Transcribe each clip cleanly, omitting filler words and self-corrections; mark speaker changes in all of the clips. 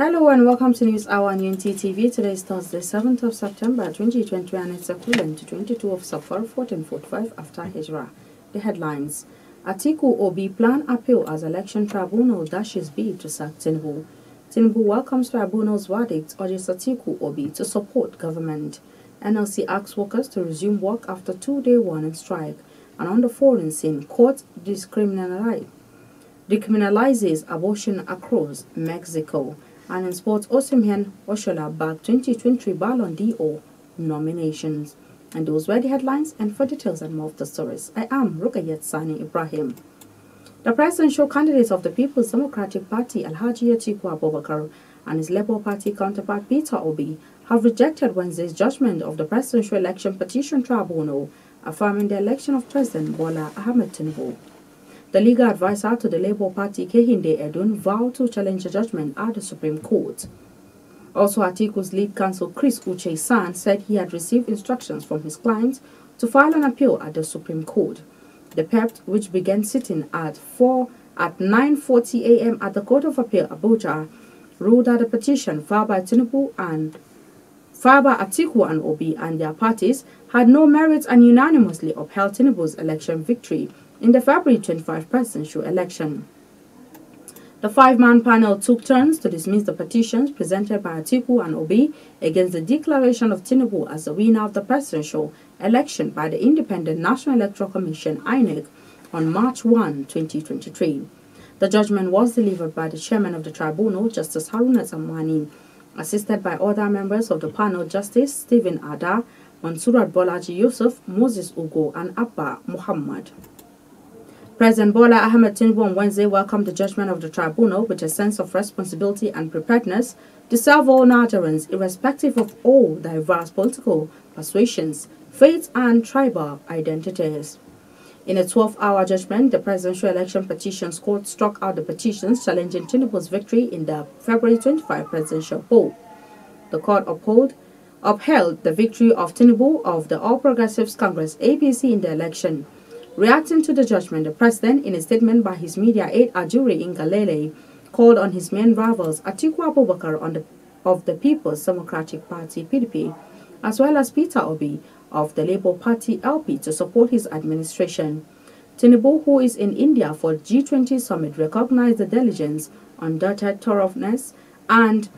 Speaker 1: Hello and welcome to News Hour on Unity TV. Today is Thursday, 7th of September 2020 and it's equivalent to 22 of Safar 1445 after Hijrah. The headlines: Atiku Obi plan appeal as election tribunal dashes bid to sack Tinubu. Tinubu welcomes tribunal's verdict, urges Atiku Obi to support government. NLC asks workers to resume work after two-day warning strike. And on the foreign scene, court decriminalizes abortion across Mexico. And in sports, Osimhen Oshola bagged 2023 Ballon d'Or nominations. And those were the headlines, and for details and more of the stories, I am Rukayat Sani Ibrahim. The presidential candidate of the People's Democratic Party, Alhaji Atiku Abubakar, and his Labour Party counterpart Peter Obi have rejected Wednesday's judgment of the Presidential Election Petition Tribunal, affirming the election of President Bola Ahmed Tinubu. The legal advisor to the Labour Party, Kehinde Edun, vowed to challenge the judgment at the Supreme Court. Also, Atiku's lead counsel, Chris Uche-San, said he had received instructions from his client to file an appeal at the Supreme Court. The PEP, which began sitting at 9:40 a.m. at the Court of Appeal, Abuja, ruled that the petition filed by Atiku and Obi and their parties had no merit and unanimously upheld Tinubu's election victory in the February 25 presidential election. The five-man panel took turns to dismiss the petitions presented by Atiku and Obi against the declaration of Tinubu as the winner of the presidential election by the Independent National Electoral Commission (INEC) on March 1, 2023. The judgment was delivered by the chairman of the tribunal, Justice Haruna Zamani, assisted by other members of the panel, Justice Stephen Ada, Mansurat Bolaji Yusuf, Moses Ugo, and Abba Muhammad. President Bola Ahmed Tinubu on Wednesday welcomed the judgment of the tribunal with a sense of responsibility and preparedness to serve all Nigerians, irrespective of all diverse political persuasions, faiths, and tribal identities. In a 12-hour judgment, the Presidential Election Petitions Court struck out the petitions challenging Tinubu's victory in the February 25 presidential poll. The court upheld the victory of Tinubu of the All Progressives Congress (APC) in the election. Reacting to the judgment, the president, in a statement by his media aide Ajuri Ngalale, called on his main rivals Atiku Abubakar of the People's Democratic Party (PDP), as well as Peter Obi of the Labour Party (LP) to support his administration. Tinubu, who is in India for G20 summit, recognized the diligence, undoubted thoroughness, and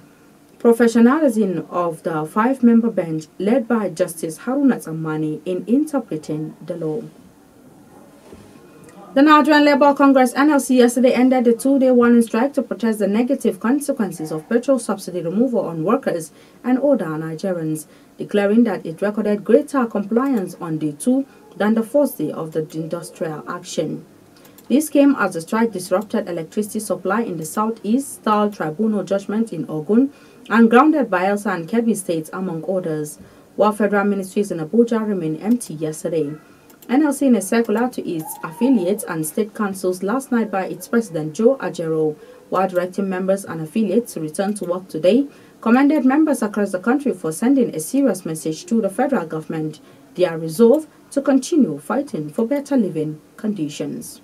Speaker 1: professionalism of the five-member bench led by Justice Haruna Zamani in interpreting the law. The Nigerian Labour Congress (NLC) yesterday ended the two-day warning strike to protest the negative consequences of petrol subsidy removal on workers and other Nigerians, declaring that it recorded greater compliance on day 2 than the first day of the industrial action. This came as the strike disrupted electricity supply in the southeast, stalled tribunal judgment in Ogun, and grounded Bayelsa and Kebbi states, among others, while federal ministries in Abuja remained empty yesterday. NLC, in a circular to its affiliates and state councils last night by its president Joe Ajero, while directing members and affiliates to return to work today, commended members across the country for sending a serious message to the federal government, their resolve to continue fighting for better living conditions.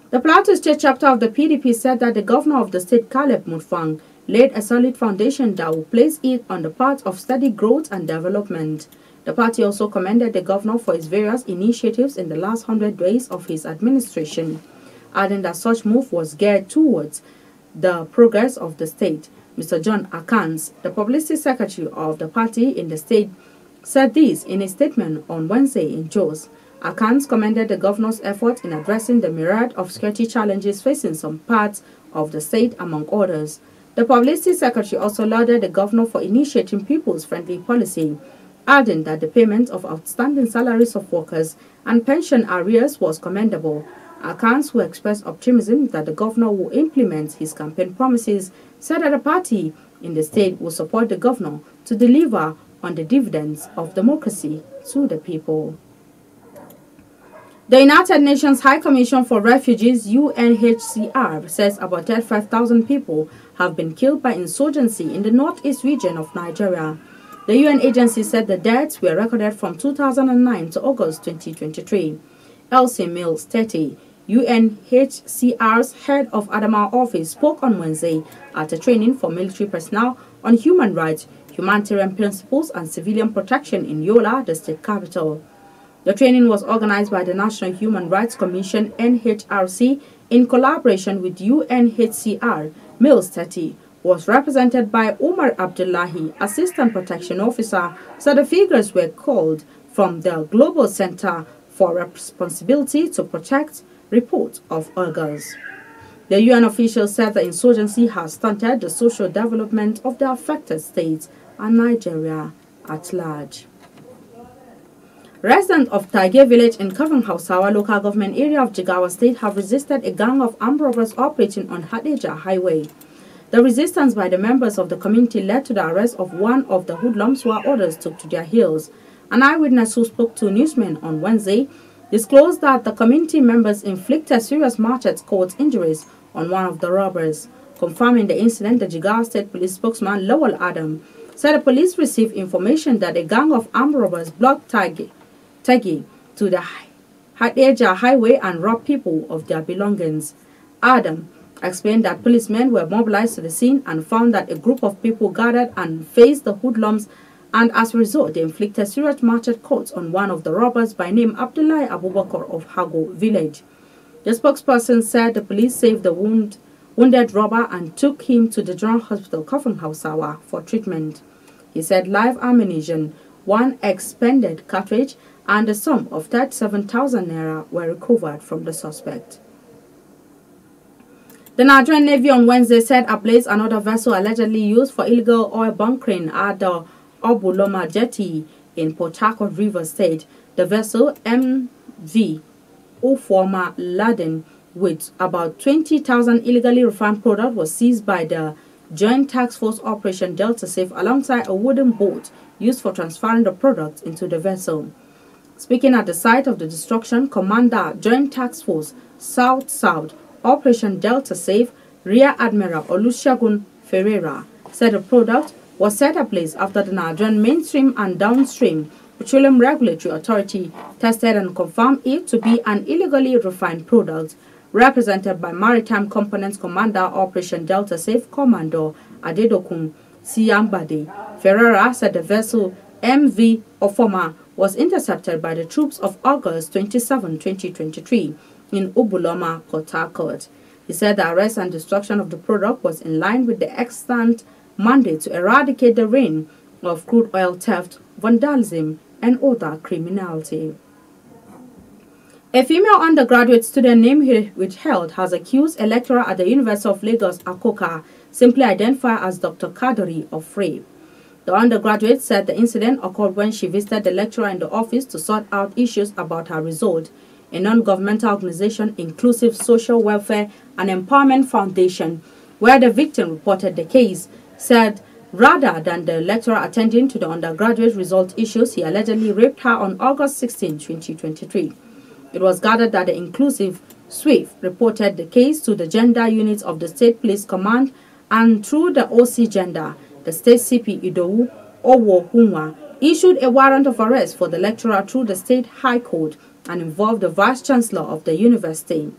Speaker 1: The Plateau State chapter of the PDP said that the governor of the state, Caleb Mutfwang, laid a solid foundation that will place it on the path of steady growth and development. The party also commended the governor for his various initiatives in the last 100 days of his administration, adding that such move was geared towards the progress of the state. Mr. John Akans, the publicity secretary of the party in the state, said this in a statement on Wednesday in Jos. Akans commended the governor's effort in addressing the myriad of security challenges facing some parts of the state, among others. The publicity secretary also lauded the governor for initiating people's-friendly policy, adding that the payment of outstanding salaries of workers and pension arrears was commendable. Akans, who expressed optimism that the governor will implement his campaign promises, said that the party in the state will support the governor to deliver on the dividends of democracy to the people. The United Nations High Commission for Refugees (UNHCR) says about 35,000 people have been killed by insurgency in the northeast region of Nigeria. The UN agency said the deaths were recorded from 2009 to August 2023. Elsie Mills, 30, UNHCR's head of Adamawa office spoke on Wednesday at a training for military personnel on human rights, humanitarian principles and civilian protection in Yola, the state capital. The training was organized by the National Human Rights Commission (NHRC) in collaboration with UNHCR. Mils 30 was represented by Umar Abdullahi, Assistant Protection Officer, said the figures were called from the Global Center for Responsibility to Protect report of August. The UN official said the insurgency has stunted the social development of the affected states and Nigeria at large. Residents of Tafe village in Hausawa local government area of Jigawa state have resisted a gang of armed robbers operating on Hadejia highway. The resistance by the members of the community led to the arrest of one of the hoodlums while others took to their heels. An eyewitness who spoke to newsmen on Wednesday disclosed that the community members inflicted serious machete-cut injuries on one of the robbers. Confirming the incident, the Jigawa State Police spokesman Lawal Adam said the police received information that a gang of armed robbers blocked Tafe to the Hadejia highway and robbed people of their belongings. Adam explained that policemen were mobilized to the scene and found that a group of people gathered and faced the hoodlums, and as a result they inflicted serious machete cuts on one of the robbers by name Abdullahi Abubakar of Hago village. The spokesperson said the police saved the wounded robber and took him to the General Hospital Hausawa for treatment. He said live ammunition, one expended cartridge and a sum of 37,000 naira were recovered from the suspect. The Nigerian Navy on Wednesday set ablaze another vessel allegedly used for illegal oil bunkering at the Obuloma jetty in Port Harcourt River State. The vessel MV Uforma laden with about 20,000 illegally refined product was seized by the Joint Task Force Operation Delta Safe alongside a wooden boat used for transferring the product into the vessel. Speaking at the site of the destruction, Commander Joint Task Force South Operation Delta Safe Rear Admiral Olusegun Ferreira said the product was set ablaze after the Nigerian Mainstream and Downstream Petroleum Regulatory Authority tested and confirmed it to be an illegally refined product. Represented by Maritime Components Commander Operation Delta Safe Commando Adedokun Siyambade, Ferreira said the vessel MV Ofoma was intercepted by the troops of August 27, 2023 in Ubuloma, Port Harcourt. He said the arrest and destruction of the product was in line with the extant mandate to eradicate the reign of crude oil theft, vandalism, and other criminality. A female undergraduate student named withheld has accused a lecturer at the University of Lagos, Akoka, simply identified as Dr. Kadori, of rape. The undergraduate said the incident occurred when she visited the lecturer in the office to sort out issues about her result. A non-governmental organization, Inclusive Social Welfare and Empowerment Foundation, where the victim reported the case, said rather than the lecturer attending to the undergraduate result issues, he allegedly raped her on August 16, 2023. It was gathered that the Inclusive SWIFT reported the case to the gender units of the State Police Command, and through the OC Gender, the State CP Idowu Owohunwa issued a warrant of arrest for the lecturer through the State High Court and involved the Vice Chancellor of the university.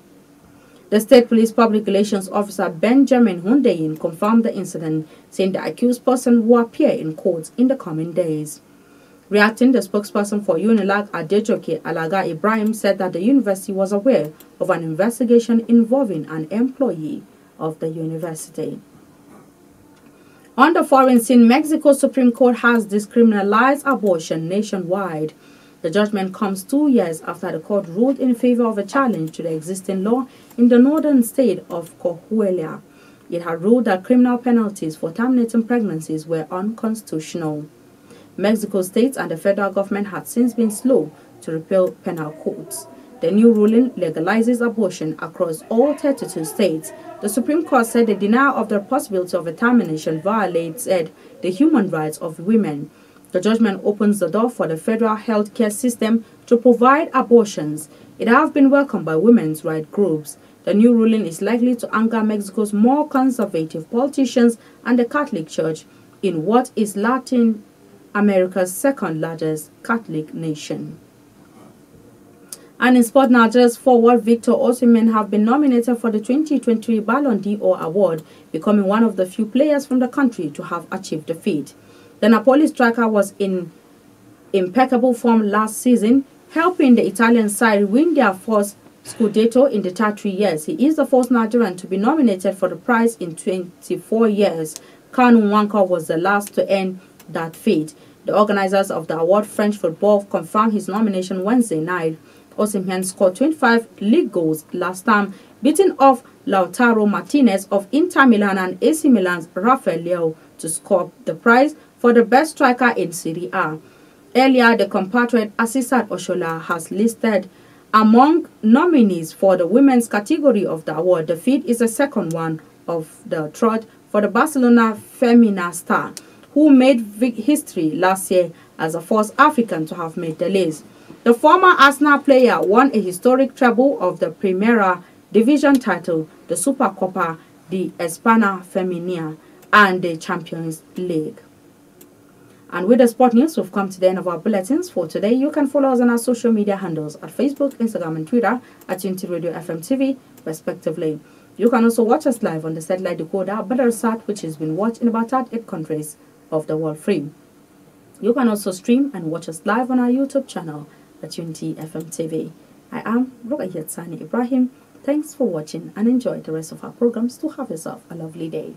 Speaker 1: The State Police Public Relations Officer Benjamin Hundeyin confirmed the incident, saying the accused person will appear in court in the coming days. Reacting, the spokesperson for UNILAG Adejoke Alaga Ibrahim said that the university was aware of an investigation involving an employee of the university. On the foreign scene, Mexico's Supreme Court has decriminalized abortion nationwide. The judgment comes 2 years after the court ruled in favor of a challenge to the existing law in the northern state of Coahuila. It had ruled that criminal penalties for terminating pregnancies were unconstitutional. Mexico State and the federal government had since been slow to repeal penal codes. The new ruling legalizes abortion across all 32 states. The Supreme Court said the denial of the possibility of a termination violates the human rights of women. The judgment opens the door for the federal health care system to provide abortions. It has been welcomed by women's rights groups. The new ruling is likely to anger Mexico's more conservative politicians and the Catholic Church in what is Latin America's second largest Catholic nation. And in sport, Nigeria's forward Victor Osimhen have been nominated for the 2023 Ballon d'Or award, becoming one of the few players from the country to have achieved the feat. The Napoli striker was in impeccable form last season, helping the Italian side win their first Scudetto in the 33 years. He is the first Nigerian to be nominated for the prize in 24 years. Kanu Nwankwo was the last to earn that feat. The organizers of the award, French Football, confirmed his nomination Wednesday night. Osimhen scored 25 league goals last time, beating off Lautaro Martinez of Inter Milan and AC Milan's Rafael Leao to score the prize for the best striker in Serie A. Earlier, the compatriot Asisat Oshola has listed among nominees for the women's category of the award. The feat is the second one of the trot for the Barcelona Femina star, who made history last year as the first African to have made the list. The former Arsenal player won a historic treble of the Primera Division title, the Supercopa de España Femenina, and the Champions League. And with the sport news, we've come to the end of our bulletins for today. You can follow us on our social media handles at Facebook, Instagram, and Twitter at Unity Radio FM TV, respectively. You can also watch us live on the satellite decoder Badarsat, which has been watched in about 38 countries of the world free. You can also stream and watch us live on our YouTube channel at Unity FM TV. I am Rukayat Sani Ibrahim. Thanks for watching and enjoy the rest of our programs. To have yourself a lovely day.